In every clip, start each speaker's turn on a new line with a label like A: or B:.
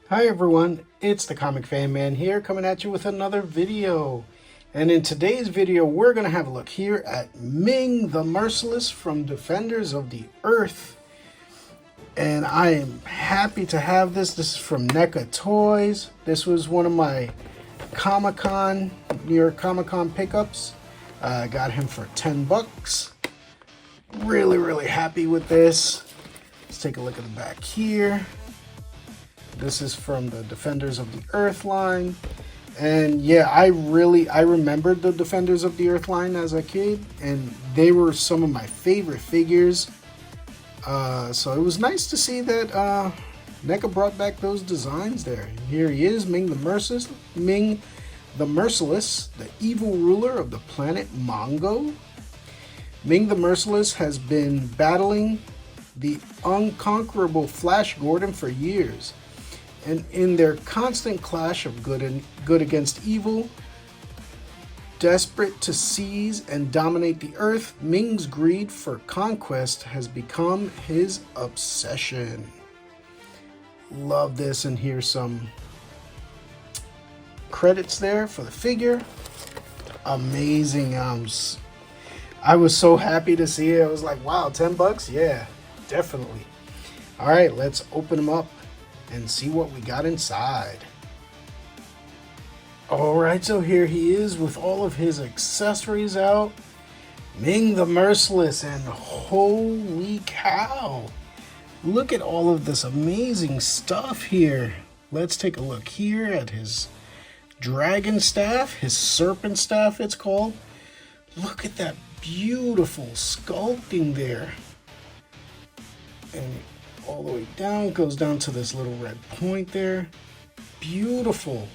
A: Hi everyone, it's the ComicFanMan here coming at you with another video. And in today's video, we're going to have a look here at Ming the Merciless from Defenders of the Earth. And I am happy to have this. This is from NECA Toys. This was one of my Comic-Con, New York Comic-Con pickups. I got him for 10 bucks. Really happy with this. Let's take a look at the back here. This is from the Defenders of the Earth line. And yeah, I remembered the Defenders of the Earth line as a kid, and they were some of my favorite figures. So it was nice to see that NECA brought back those designs there. Here he is, Ming the Merciless, the evil ruler of the planet Mongo. Ming the Merciless has been battling the unconquerable Flash Gordon for years. And in their constant clash of good against evil, desperate to seize and dominate the Earth, Ming's greed for conquest has become his obsession. Love this, and here's some credits there for the figure. Amazing. I was so happy to see it. I was like, wow, 10 bucks? Yeah, definitely. All right, let's open them up and see what we got inside. Alright, so here he is with all of his accessories out. Ming the Merciless, and holy cow, look at all of this amazing stuff here. Let's take a look here at his dragon staff, his serpent staff it's called. Look at that beautiful sculpting there. And all the way down, goes down to this little red point there. Beautiful.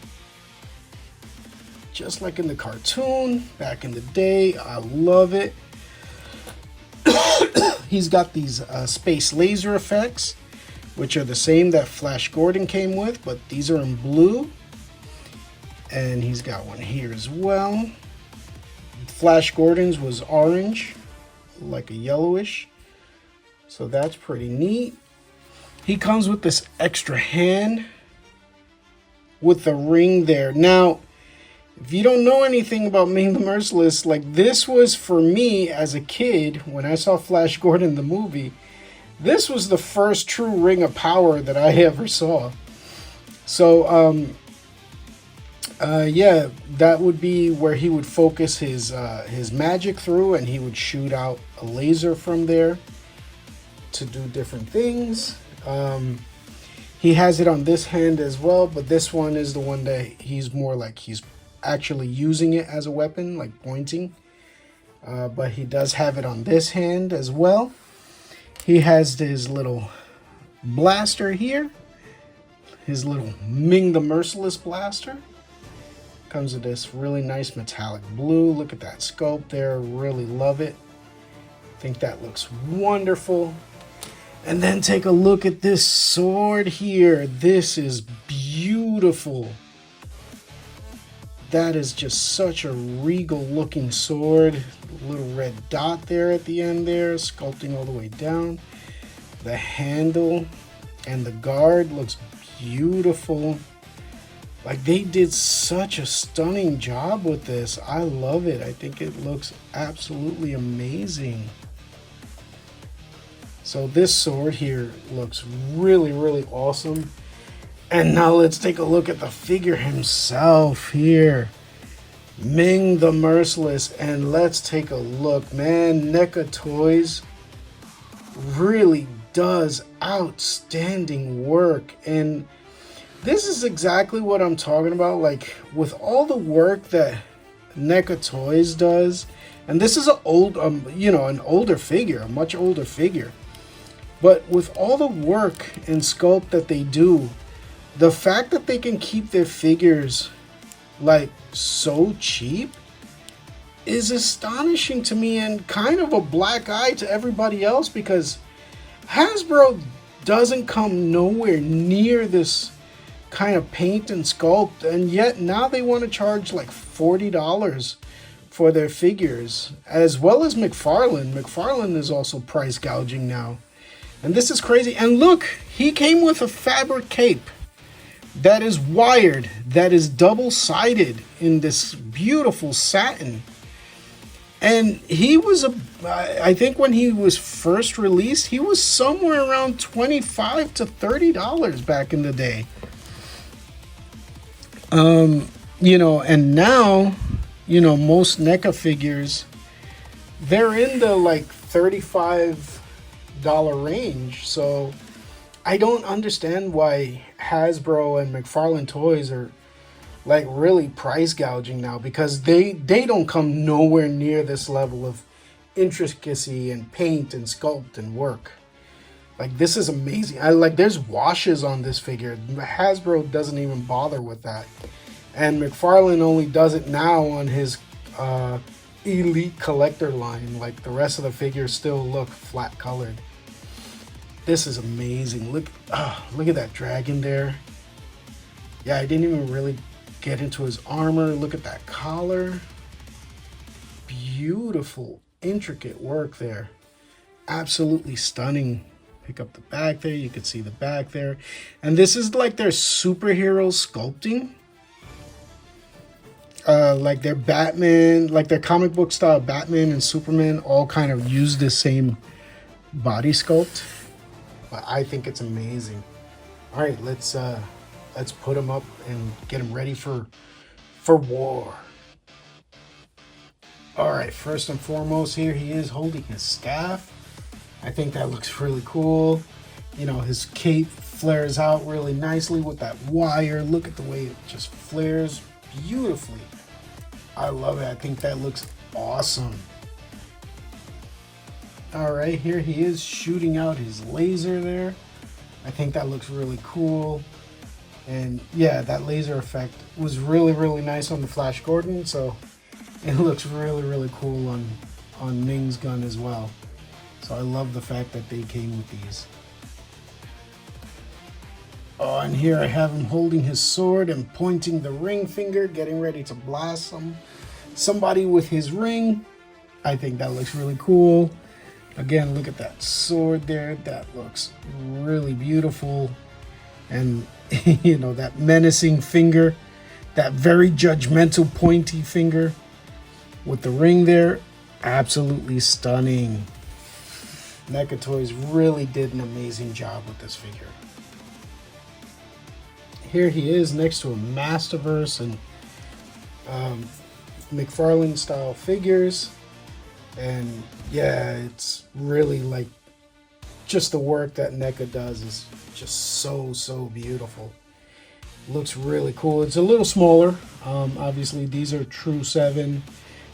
A: Just like in the cartoon back in the day. I love it. He's got these space laser effects, which are the same that Flash Gordon came with, but these are in blue. And he's got one here as well. Flash Gordon's was orange, like a yellowish. So that's pretty neat. He comes with this extra hand with the ring there. Now, if you don't know anything about Ming the Merciless, like, this was for me as a kid when I saw Flash Gordon the movie. This was the first true ring of power that I ever saw. So, yeah, that would be where he would focus his magic through, and he would shoot out a laser from there to do different things. He has it on this hand as well, but this one is the one that he's more like he's actually using it as a weapon, like pointing. But he does have it on this hand as well. He has his little blaster here, his little Ming the Merciless blaster. Comes with this really nice metallic blue. Look at that sculpt there, really love it. I think that looks wonderful. And then take a look at this sword here. This is beautiful. That is just such a regal looking sword. Little red dot there at the end there, sculpting all the way down. The handle and the guard looks beautiful. Like, they did such a stunning job with this. I love it. I think it looks absolutely amazing. So this sword here looks really awesome. And now let's take a look at the figure himself here. Ming the Merciless. And let's take a look, man. NECA Toys really does outstanding work. And this is exactly what I'm talking about. Like, with all the work that NECA Toys does. And this is an old, an older figure, a much older figure. But with all the work and sculpt that they do, the fact that they can keep their figures like so cheap is astonishing to me, and kind of a black eye to everybody else, because Hasbro doesn't come nowhere near this kind of paint and sculpt, and yet now they want to charge like $40 for their figures, as well as McFarlane. McFarlane is also price gouging now. And this is crazy. And look, he came with a fabric cape. that is wired, that is double-sided in this beautiful satin. And he was I think when he was first released, he was somewhere around $25 to $30 back in the day. You know, and now, you know, most NECA figures, they're in the like $35 range. So I don't understand why Hasbro and McFarlane Toys are like really price gouging now, because they don't come nowhere near this level of intricacy and paint and sculpt and work. Like, this is amazing. There's washes on this figure. Hasbro doesn't even bother with that. And McFarlane only does it now on his elite collector line. Like, the rest of the figures still look flat colored. This is amazing. Look at that dragon there. Yeah, I didn't even really get into his armor. Look at that collar. Beautiful, intricate work there. Absolutely stunning. Pick up the back there. You can see the back there. And this is like their superhero sculpting. Like their Batman, like their comic book style Batman and Superman all kind of use the same body sculpt. But I think it's amazing. All right, let's put him up and get him ready for war. All right, first and foremost, here he is holding his staff. I think that looks really cool. You know, his cape flares out really nicely with that wire. Look at the way it just flares beautifully. I love it. I think that looks awesome. All right, here he is shooting out his laser there. I think that looks really cool. And yeah, that laser effect was really, really nice on the Flash Gordon. So it looks really, really cool on Ming's gun as well. So I love the fact that they came with these. Oh, and here I have him holding his sword and pointing the ring finger, getting ready to blast somebody with his ring. I think that looks really cool. Again, look at that sword there. That looks really beautiful. And, you know, that menacing finger, that very judgmental pointy finger with the ring there. Absolutely stunning. NECA Toys really did an amazing job with this figure. Here he is next to a Masterverse and McFarlane style figures. And yeah, it's really like just the work that NECA does is just so beautiful. Looks really cool. It's a little smaller. Obviously, these are true 7.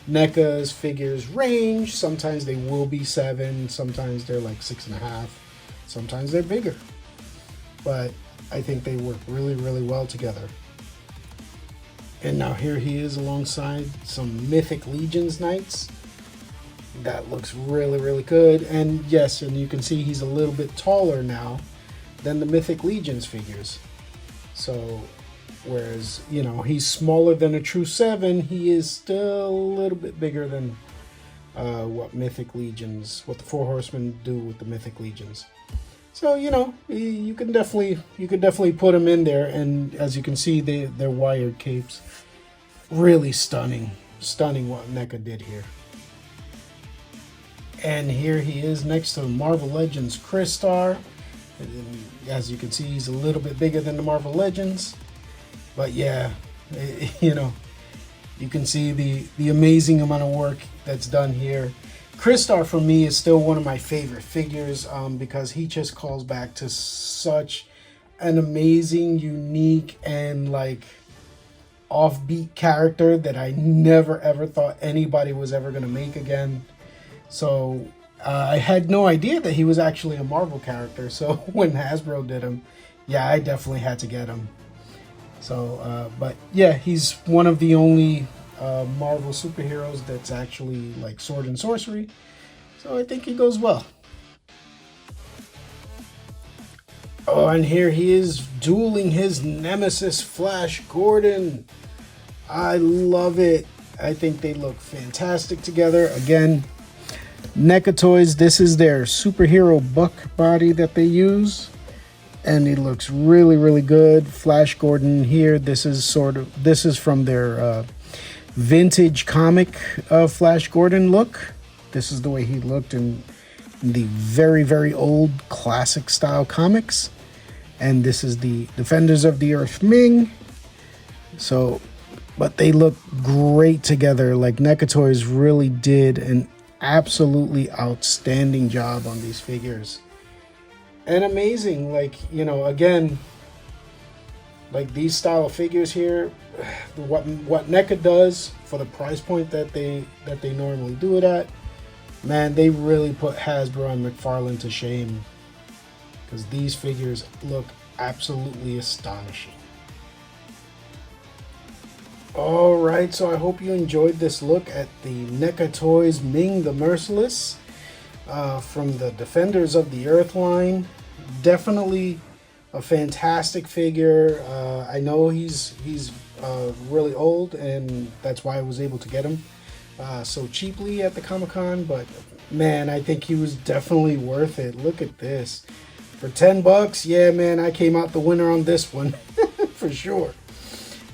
A: NECA's figures range. Sometimes they will be 7. Sometimes they're like 6.5. Sometimes they're bigger. But I think they work really, really well together. And now here he is alongside some Mythic Legions Knights. That looks really, really good. And yes, and you can see he's a little bit taller now than the Mythic Legions figures. So, whereas, you know, he's smaller than a true 7, he is still a little bit bigger than what the Four Horsemen do with the Mythic Legions. So, you know, you can definitely put him in there. And as you can see, they're wired capes. Really stunning what NECA did here. And here he is next to Marvel Legends Crystar. As you can see, he's a little bit bigger than the Marvel Legends. But yeah, you know, you can see the amazing amount of work that's done here. Crystar for me is still one of my favorite figures because he just calls back to such an amazing, unique, and like offbeat character that I never ever thought anybody was ever going to make again. So I had no idea that he was actually a Marvel character. So when Hasbro did him, yeah, I definitely had to get him. So, but yeah, he's one of the only Marvel superheroes that's actually like sword and sorcery. So I think he goes well. Oh, and here he is dueling his nemesis Flash Gordon. I love it. I think they look fantastic together. Again, NECA Toys, this is their superhero buck body that they use. and it looks really, really good. Flash Gordon here. This is from their vintage comic Flash Gordon look. This is the way he looked in the very, very old classic style comics. And this is the Defenders of the Earth Ming. So, but they look great together. Like, NECA Toys really did an absolutely outstanding job on these figures. And amazing, like, you know, again, like these style of figures here, what NECA does for the price point that they normally do it at, man, they really put Hasbro and McFarlane to shame, because these figures look absolutely astonishing. All right, so I hope you enjoyed this look at the NECA Toys Ming the Merciless from the Defenders of the Earth line. Definitely a fantastic figure. I know he's really old, and that's why I was able to get him so cheaply at the Comic-Con, but man, I think he was definitely worth it. Look at this. For 10 bucks, yeah, man, I came out the winner on this one for sure.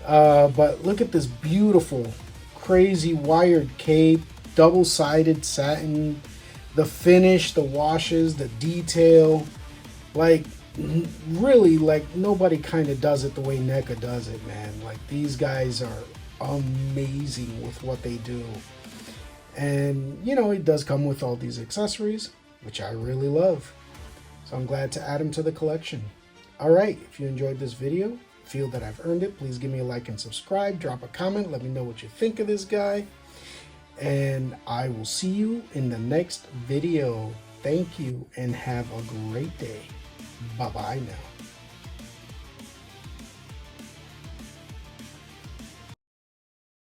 A: But look at this beautiful, crazy wired cape, double-sided satin, the finish, the washes, the detail. Like, really, like, nobody kind of does it the way NECA does it, man. Like, these guys are amazing with what they do. And, you know, it does come with all these accessories, which I really love. So I'm glad to add them to the collection. All right, if you enjoyed this video, feel that I've earned it, please give me a like and subscribe, drop a comment, let me know what you think of this guy, and I will see you in the next video. Thank you and have a great day. Bye-bye now.